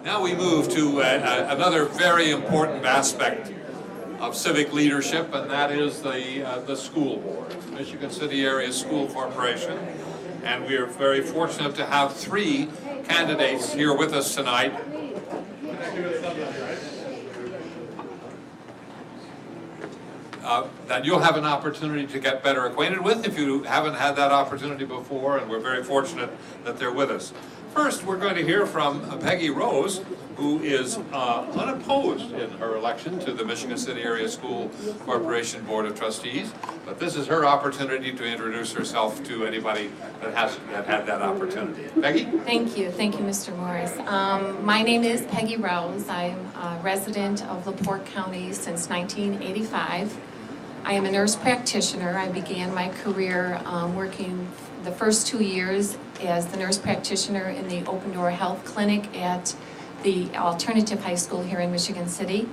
Now we move to another very important aspect of civic leadership, and that is the school board, the Michigan City Area School Corporation. And we are very fortunate to have three candidates here with us tonight. That you'll have an opportunity to get better acquainted with if you haven't had that opportunity before, and we're very fortunate that they're with us. First, we're going to hear from Peggy Rose, who is unopposed in her election to the Michigan City Area School Corporation Board of Trustees, but this is her opportunity to introduce herself to anybody that hasn't yet had that opportunity. Peggy? Thank you, Mr. Morris. My name is Peggy Rose. I'm a resident of LaPorte County since 1985. I am a nurse practitioner. I began my career working the first 2 years as the nurse practitioner in the Open Door Health Clinic at the alternative high school here in Michigan City.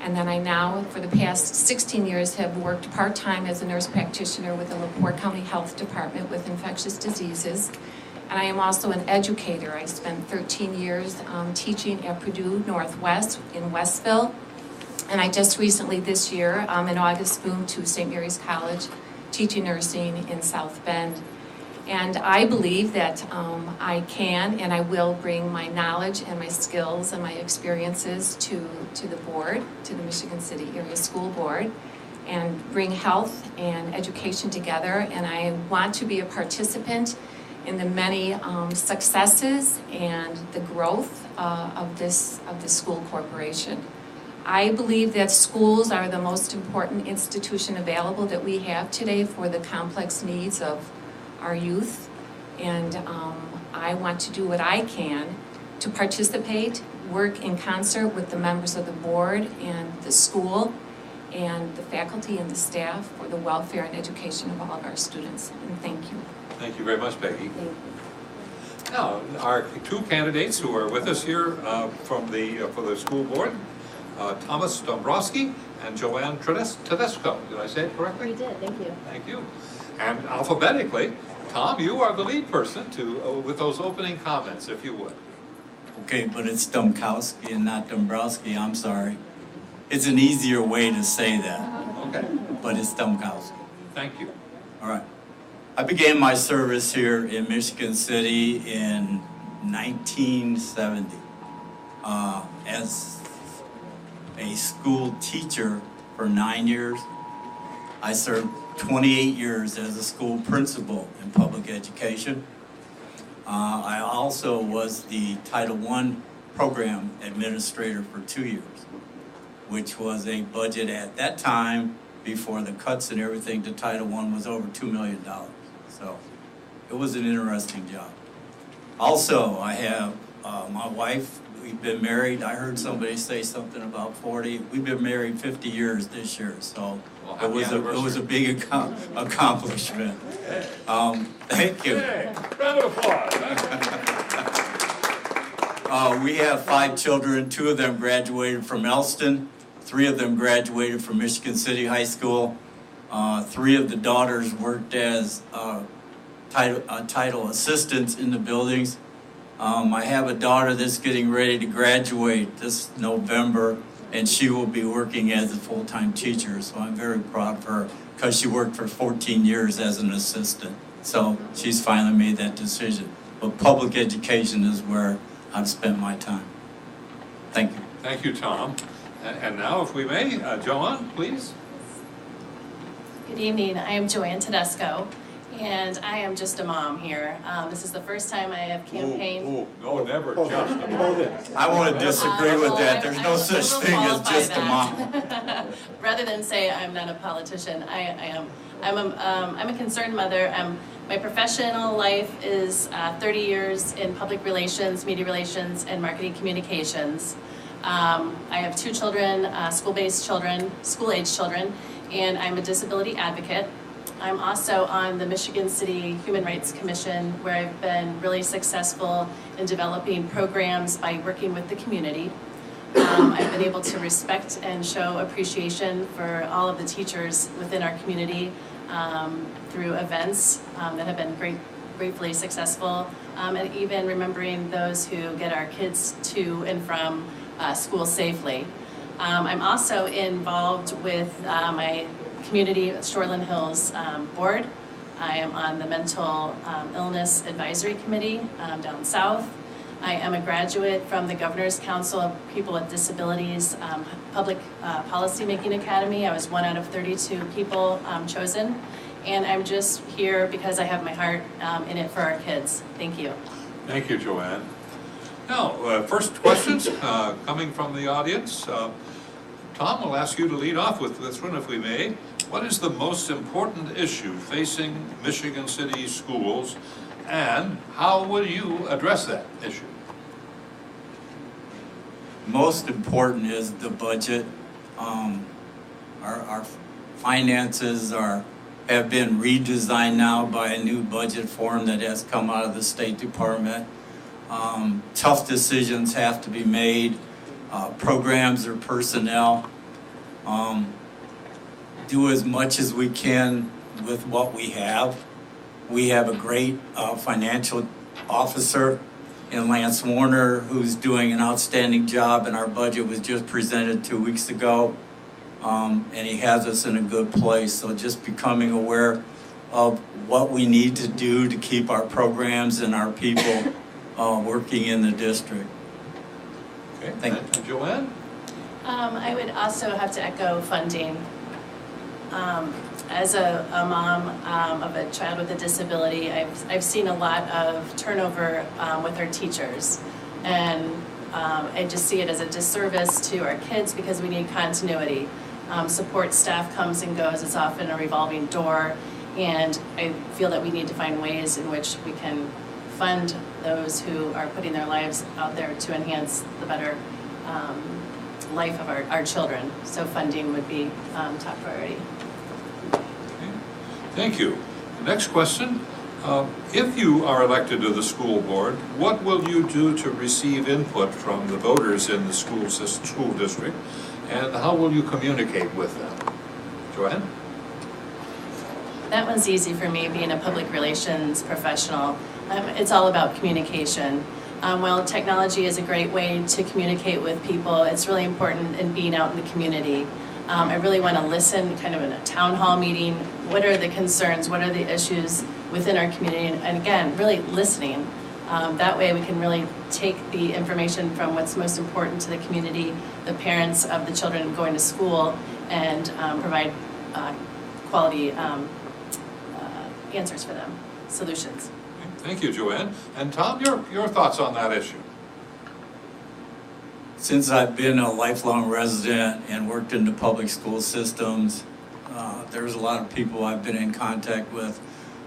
And then I now, for the past 16 years, have worked part-time as a nurse practitioner with the LaPorte County Health Department with infectious diseases. And I am also an educator. I spent 13 years teaching at Purdue Northwest in Westville. And I just recently this year, in August, moved to St. Mary's College, teaching nursing in South Bend. And I believe that I can and I will bring my knowledge and my skills and my experiences to the board, to the Michigan City Area School Board, and bring health and education together. And I want to be a participant in the many successes and the growth of this school corporation. I believe that schools are the most important institution available that we have today for the complex needs of our youth, and I want to do what I can to participate, work in concert with the members of the board and the school and the faculty and the staff for the welfare and education of all of our students. And thank you. Thank you very much, Peggy. Now, our two candidates who are with us here for the school board, Thomas Dombrowski and Joanne Tedesco. Did I say it correctly? You did, thank you. Thank you. And alphabetically, Tom, you are the lead person with those opening comments, if you would. Okay, but it's Domkowski and not Dombrowski, I'm sorry. It's an easier way to say that. Okay. But it's Domkowski. Thank you. All right. I began my service here in Michigan City in 1970 as a school teacher for 9 years. I served 28 years as a school principal in public education. I also was the Title I program administrator for 2 years, which was a budget at that time, before the cuts and everything, to Title I was over $2 million. So it was an interesting job. Also, I have my wife. We've been married, I heard somebody say something about 40. We've been married 50 years this year, so it was a big accomplishment. Thank you. Hey, round of applause. We have 5 children. 2 of them graduated from Elston. 3 of them graduated from Michigan City High School. 3 of the daughters worked as title assistants in the buildings. I have a daughter that's getting ready to graduate this November, and she will be working as a full-time teacher, so I'm very proud of her because she worked for 14 years as an assistant. So she's finally made that decision. But public education is where I've spent my time. Thank you. Thank you, Tom. And now, if we may, Joanne, please. Good evening, I am Joanne Tedesco, and I am just a mom here. This is the first time I have campaigned. No, never just a mom. I want to disagree with that. There's no such thing as just a mom. Rather than say I'm not a politician, I'm a concerned mother. My professional life is 30 years in public relations, media relations, and marketing communications. I have 2 children, school-age children, and I'm a disability advocate. I'm also on the Michigan City Human Rights Commission, where I've been really successful in developing programs by working with the community. I've been able to respect and show appreciation for all of the teachers within our community through events that have been gratefully successful, and even remembering those who get our kids to and from school safely. I'm also involved with my community Shoreland Hills board. I am on the Mental Illness Advisory Committee down south. I am a graduate from the Governor's Council of People with Disabilities Public Policy Making Academy. I was one out of 32 people chosen. And I'm just here because I have my heart in it for our kids. Thank you. Thank you, Joanne. Now, first questions coming from the audience. Tom, will ask you to lead off with this one, if we may. What is the most important issue facing Michigan City schools, and how will you address that issue? Most important is the budget. Our finances have been redesigned now by a new budget form that has come out of the State Department. Tough decisions have to be made. Programs or personnel. Do as much as we can with what we have. We have a great financial officer in Lance Warner who's doing an outstanding job, and our budget was just presented 2 weeks ago. And he has us in a good place. So just becoming aware of what we need to do to keep our programs and our people working in the district. Okay, Thank and Joanne? I would also have to echo funding. As a mom of a child with a disability, I've seen a lot of turnover with our teachers. And I just see it as a disservice to our kids because we need continuity. Support staff comes and goes, it's often a revolving door, and I feel that we need to find ways in which we can fund those who are putting their lives out there to enhance the better life of our children. So funding would be top priority. Okay. Thank you. The next question. If you are elected to the school board, what will you do to receive input from the voters in the school district, and how will you communicate with them? Joanne? That one's easy for me, being a public relations professional. It's all about communication. While technology is a great way to communicate with people, it's really important in being out in the community. I really want to listen, kind of in a town hall meeting. What are the concerns? What are the issues within our community? And again, really listening. That way we can really take the information from what's most important to the community, the parents of the children going to school, and provide quality answers for them, solutions. Thank you, Joanne. And Tom, your thoughts on that issue? Since I've been a lifelong resident and worked in the public school systems, there's a lot of people I've been in contact with.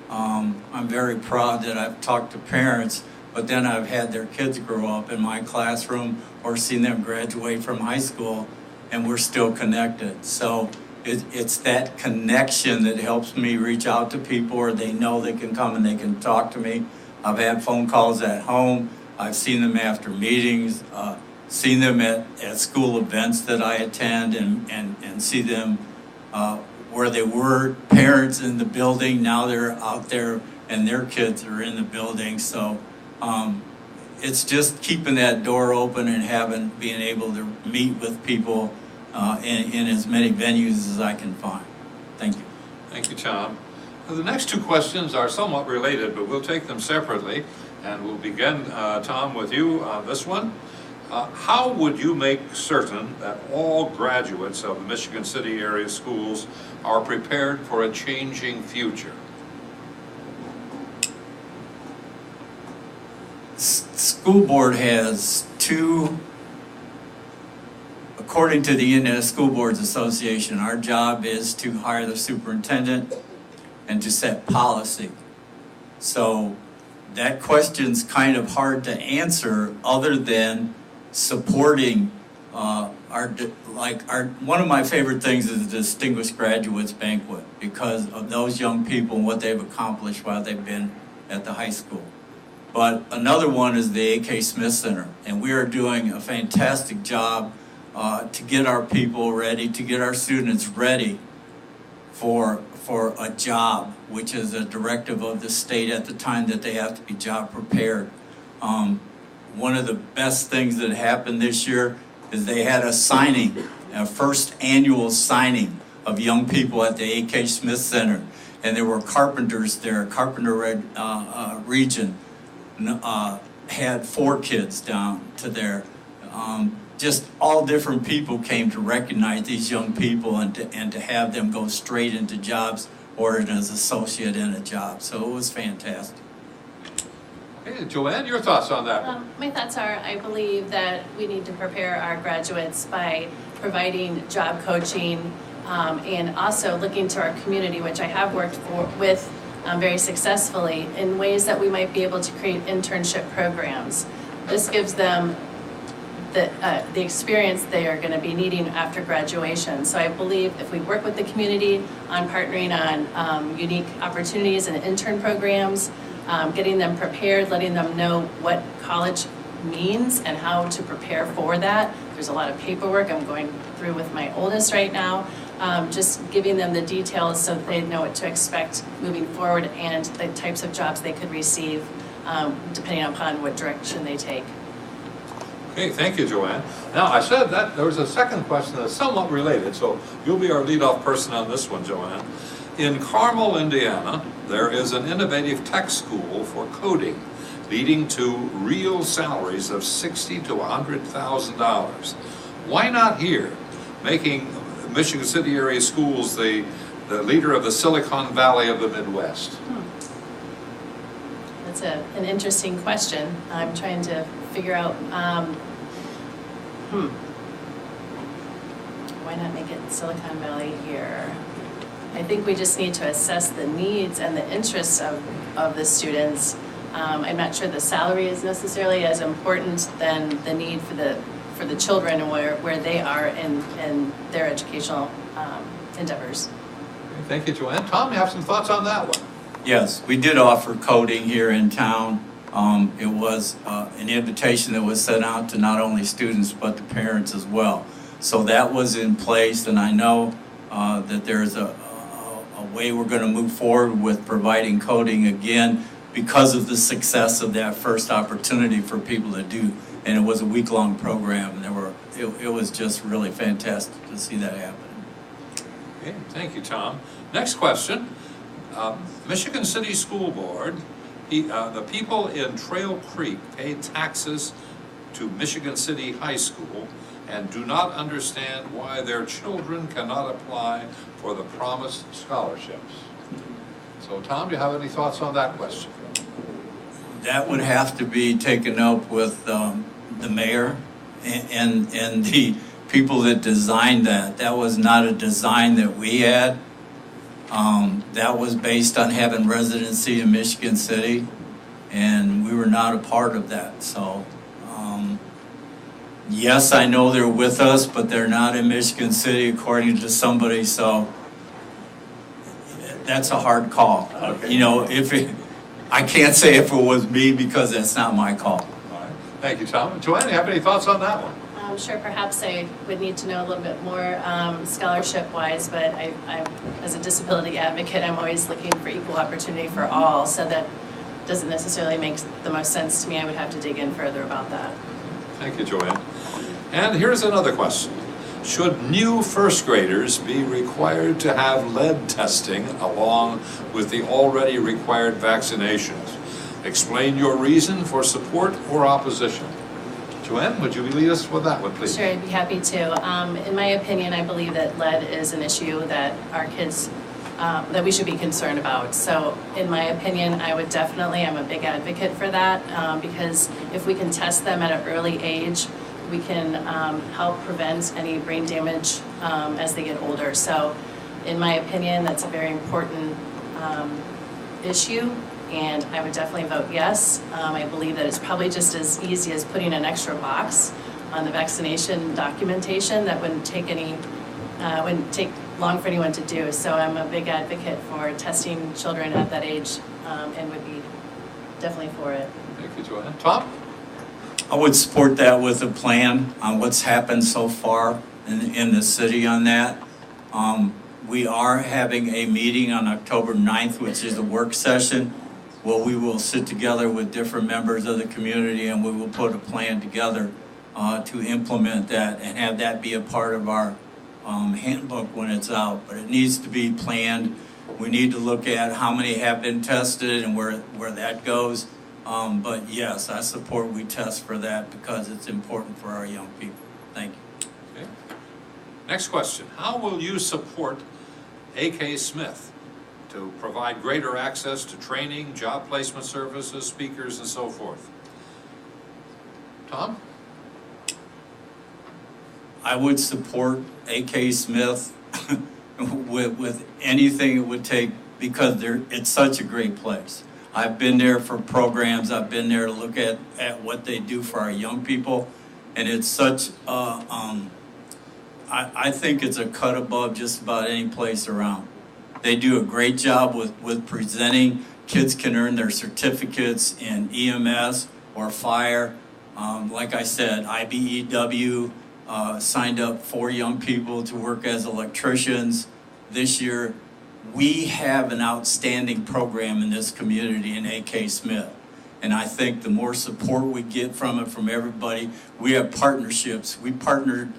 I'm very proud that I've talked to parents, but then I've had their kids grow up in my classroom or seen them graduate from high school, and we're still connected. So it's that connection that helps me reach out to people, or they know they can come and they can talk to me. I've had phone calls at home. I've seen them after meetings, seen them at school events that I attend, and see them where they were parents in the building. Now they're out there and their kids are in the building. So it's just keeping that door open and being able to meet with people in as many venues as I can find. Thank you. Thank you, Tom. The next two questions are somewhat related, but we'll take them separately. And we'll begin, Tom, with you on this one. How would you make certain that all graduates of the Michigan City area schools are prepared for a changing future? School board has two, according to the Indiana School Boards Association, our job is to hire the superintendent and to set policy. So that question's kind of hard to answer other than supporting one of my favorite things is the Distinguished Graduates Banquet because of those young people and what they've accomplished while they've been at the high school. But another one is the A.K. Smith Center, and we are doing a fantastic job to get our people ready, to get our students ready for a job, which is a directive of the state at the time that they have to be job prepared. One of the best things that happened this year is they had a signing, a first annual signing of young people at the A.K. Smith Center. And there were carpenters there. Carpenter region had 4 kids down to there. Just all different people came to recognize these young people and to have them go straight into jobs or as an associate in a job. So it was fantastic. Hey, Joanne, your thoughts on that? My thoughts are, I believe that we need to prepare our graduates by providing job coaching and also looking to our community, which I have worked with very successfully, in ways that we might be able to create internship programs. This gives them the experience they are going to be needing after graduation. So I believe if we work with the community on partnering on unique opportunities and intern programs, getting them prepared, letting them know what college means and how to prepare for that. There's a lot of paperwork I'm going through with my oldest right now. Just giving them the details so that they know what to expect moving forward and the types of jobs they could receive depending upon what direction they take. Okay, thank you, Joanne. Now, I said that there was a second question that's somewhat related, so you'll be our leadoff person on this one, Joanne. In Carmel, Indiana, there is an innovative tech school for coding, leading to real salaries of $60,000 to $100,000. Why not here, making Michigan City area schools the leader of the Silicon Valley of the Midwest? That's an interesting question. I'm trying to figure out, why not make it Silicon Valley here? I think we just need to assess the needs and the interests of the students. I'm not sure the salary is necessarily as important than the need for the children and where they are in their educational endeavors. Okay, thank you, Joanne. Tom, you have some thoughts on that one? Yes, we did offer coding here in town. It was an invitation that was sent out to not only students but the parents as well. So that was in place, and I know that there's a way we're going to move forward with providing coding again because of the success of that first opportunity for people to do. And it was a week-long program. It was just really fantastic to see that happen. Okay, thank you, Tom. Next question. Michigan City School Board, the people in Trail Creek pay taxes to Michigan City High School and do not understand why their children cannot apply for the promised scholarships. So, Tom, do you have any thoughts on that question? That would have to be taken up with the mayor and the people that designed that. That was not a design that we had. That was based on having residency in Michigan City, and we were not a part of that. So, yes, I know they're with us, but they're not in Michigan City according to somebody, so that's a hard call. Okay. You know, I can't say if it was me because that's not my call. All right. Thank you, Tom. Joanne, do you have any thoughts on that one? I'm sure perhaps I would need to know a little bit more scholarship-wise, but I, as a disability advocate, I'm always looking for equal opportunity for all, so that doesn't necessarily make the most sense to me. I would have to dig in further about that. Thank you, Joanne. And here's another question. Should new first graders be required to have lead testing along with the already required vaccinations? Explain your reason for support or opposition. Joanne, would you lead us with that one, please? Sure, I'd be happy to. In my opinion, I believe that lead is an issue that our kids, that we should be concerned about. So in my opinion, I'm a big advocate for that because if we can test them at an early age, we can help prevent any brain damage as they get older. So in my opinion, that's a very important issue. And I would definitely vote yes. I believe that it's probably just as easy as putting an extra box on the vaccination documentation that wouldn't take long for anyone to do. So I'm a big advocate for testing children at that age and would be definitely for it. Thank you, Joanne. Tom? I would support that with a plan on what's happened so far in the city on that. we are having a meeting on October 9th, which is a work session, where we will sit together with different members of the community and we will put a plan together to implement that and have that be a part of our handbook when it's out. But it needs to be planned. We need to look at how many have been tested and where that goes. But yes, I support we test for that because it's important for our young people. Thank you. Okay. Next question. How will you support AK Smith to provide greater access to training, job placement services, speakers, and so forth? Tom? I would support AK Smith with anything it would take because it's such a great place. I've been there for programs. I've been there to look at what they do for our young people. And it's such, I think it's a cut above just about any place around. They do a great job with presenting. Kids can earn their certificates in EMS or fire. Like I said, IBEW signed up 4 young people to work as electricians this year. We have an outstanding program in this community in AK Smith. And I think the more support we get from it, from everybody, we have partnerships. We partnered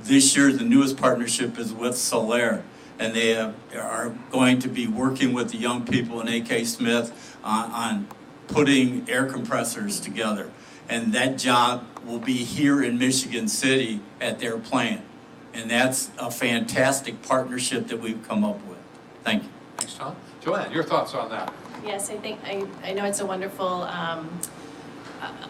this year, the newest partnership is with Solaire. And they are going to be working with the young people in AK Smith on putting air compressors together. And that job will be here in Michigan City at their plant. And that's a fantastic partnership that we've come up with. Thank you. Thanks, Tom. Joanne, your thoughts on that? Yes, I think, I know it's a wonderful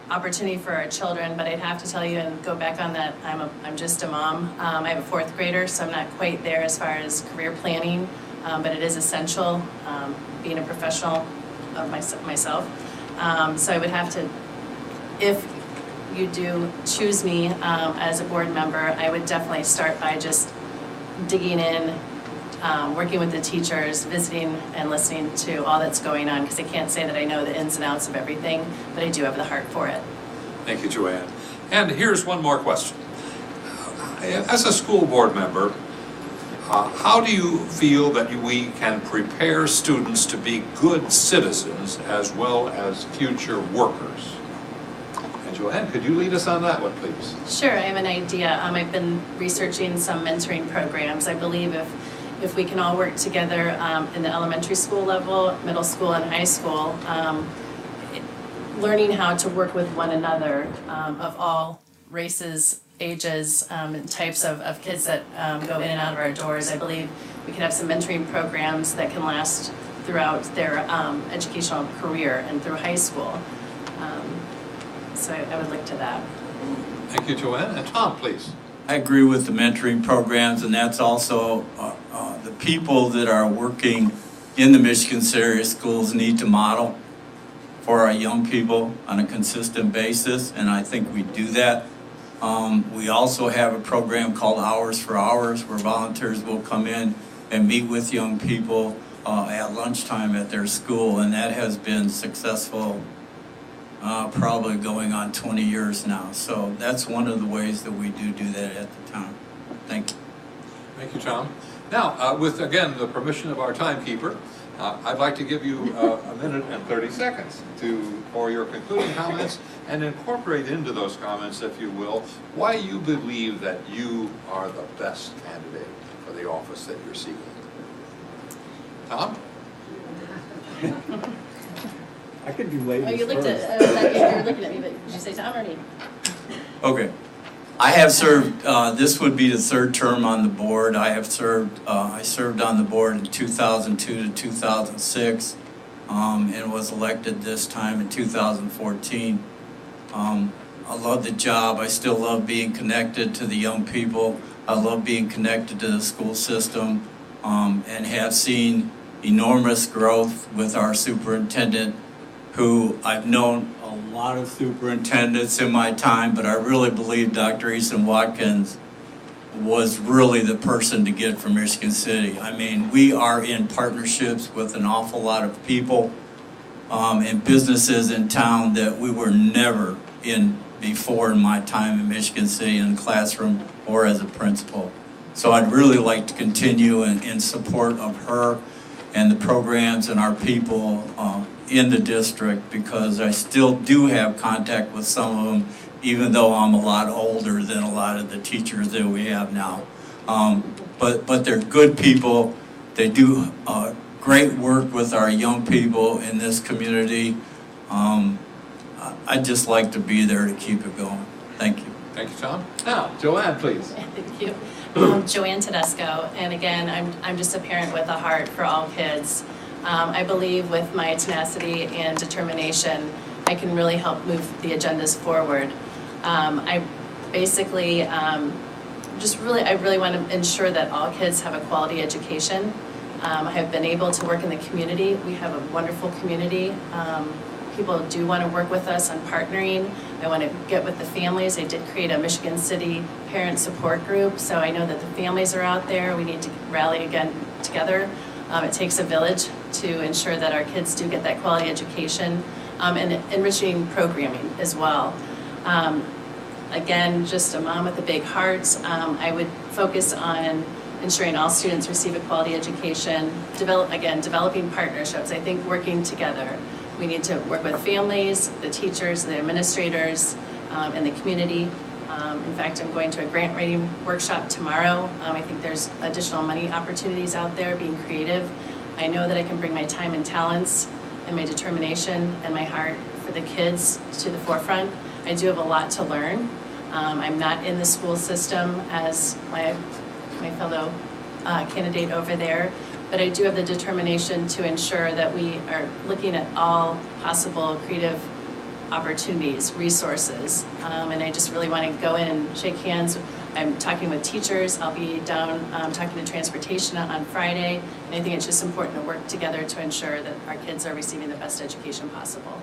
opportunity for our children, but I'd have to tell you and go back on that, I'm just a mom. I have a 4th grader, so I'm not quite there as far as career planning, but it is essential, being a professional of myself. So I would have to, if you do choose me as a board member, I would definitely start by just digging in, working with the teachers, visiting and listening to all that's going on, because I can't say that I know the ins and outs of everything, but I do have the heart for it. Thank you, Joanne. And here's one more question. As a school board member, how do you feel that we can prepare students to be good citizens as well as future workers? And Joanne, could you lead us on that one, please? Sure, I have an idea. I've been researching some mentoring programs. I believe if we can all work together in the elementary school level, middle school, and high school, learning how to work with one another of all races, ages, and types of kids that go in and out of our doors. I believe we can have some mentoring programs that can last throughout their educational career and through high school. So I would look to that. Thank you, Joanne. And Tom, please. I agree with the mentoring programs, and that's also the people that are working in the Michigan area schools need to model for our young people on a consistent basis, and I think we do that. We also have a program called Hours for Hours, where volunteers will come in and meet with young people at lunchtime at their school, and that has been successful probably going on 20 years now. So that's one of the ways that we do that at the time. Thank you. Thank you, Tom. Now, with, again, the permission of our timekeeper, I'd like to give you a minute and 30 seconds for your concluding comments and incorporate into those comments, if you will, why you believe that you are the best candidate for the office that you're seeking. Tom? I could do ladies Oh, you looked first. at, you were looking at me, but did you say Tom or me? Okay. I have served, this would be the 3rd term on the board. I served on the board in 2002 to 2006 and was elected this time in 2014. I love the job. I still love being connected to the young people. I love being connected to the school system and have seen enormous growth with our superintendent, who I've known a lot of superintendents in my time, but I really believe Dr. Easton Watkins was really the person to get from Michigan City. I mean, we are in partnerships with an awful lot of people and businesses in town that we were never in before in my time in Michigan City in the classroom or as a principal. So I'd really like to continue in support of her and the programs and our people in the district, because I still do have contact with some of them, even though I'm a lot older than a lot of the teachers that we have now. But they're good people. They do great work with our young people in this community. I'd just like to be there to keep it going. Thank you. Thank you, Tom. Now, Joanne, please. Thank you. Joanne Tedesco, and again, I'm just a parent with a heart for all kids. I believe with my tenacity and determination, I can really help move the agendas forward. I basically I really want to ensure that all kids have a quality education. I have been able to work in the community. We have a wonderful community. People do want to work with us on partnering. I want to get with the families. I did create a Michigan City parent support group, so I know that the families are out there. We need to rally again together. It takes a village to ensure that our kids do get that quality education and enriching programming as well. Again, just a mom with a big heart. I would focus on ensuring all students receive a quality education, developing partnerships. I think working together. We need to work with families, the teachers, the administrators, and the community. In fact, I'm going to a grant writing workshop tomorrow. I think there's additional money opportunities out there, being creative. I know that I can bring my time and talents and my determination and my heart for the kids to the forefront. I do have a lot to learn. I'm not in the school system as my fellow candidate over there, but I do have the determination to ensure that we are looking at all possible creative opportunities, resources, and I just really want to go in and shake hands. I'm talking with teachers. I'll be down talking to transportation on Friday, and I think it's just important to work together to ensure that our kids are receiving the best education possible.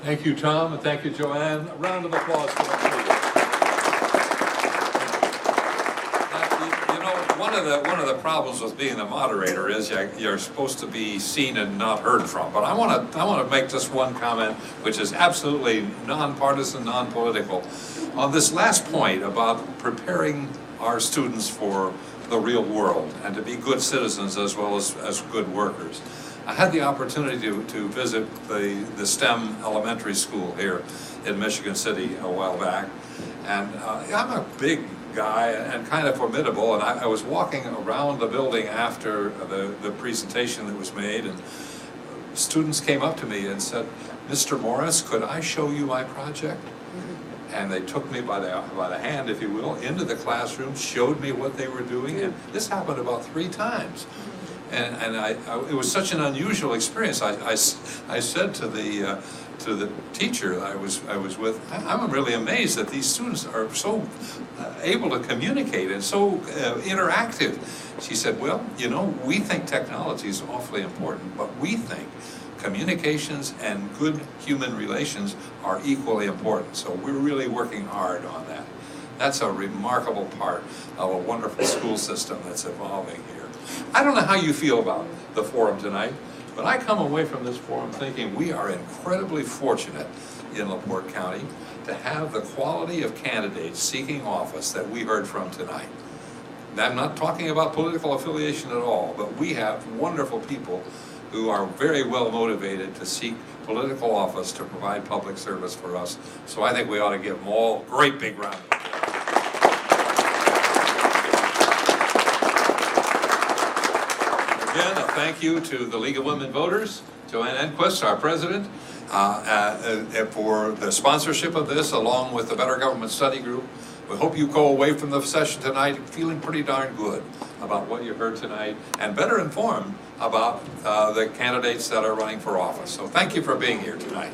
Thank you, Tom, and thank you, Joanne. A round of applause for them. One of the problems with being the moderator is you're supposed to be seen and not heard from. But I want to make just one comment, which is absolutely nonpartisan, non-political, on this last point about preparing our students for the real world and to be good citizens as well as good workers. I had the opportunity to visit the STEM elementary school here in Michigan City a while back, and I'm a big guy and kind of formidable, and I was walking around the building after the presentation that was made, and students came up to me and said, "Mr. Morris, could I show you my project?" And they took me by the hand, if you will, into the classroom, showed me what they were doing, and this happened about 3 times. And it was such an unusual experience. I said to the teacher I was with, I'm really amazed that these students are so able to communicate and so interactive. She said, "Well, you know, we think technology is awfully important, but we think communications and good human relations are equally important. So we're really working hard on that." That's a remarkable part of a wonderful school system that's evolving here. I don't know how you feel about the forum tonight, but I come away from this forum thinking we are incredibly fortunate in LaPorte County to have the quality of candidates seeking office that we heard from tonight. I'm not talking about political affiliation at all, but we have wonderful people who are very well motivated to seek political office to provide public service for us. So I think we ought to give them all a great big round of applause. Again, a thank you to the League of Women Voters, Joanne Enquist, our president, for the sponsorship of this, along with the Better Government Study Group. We hope you go away from the session tonight feeling pretty darn good about what you heard tonight and better informed about the candidates that are running for office. So thank you for being here tonight.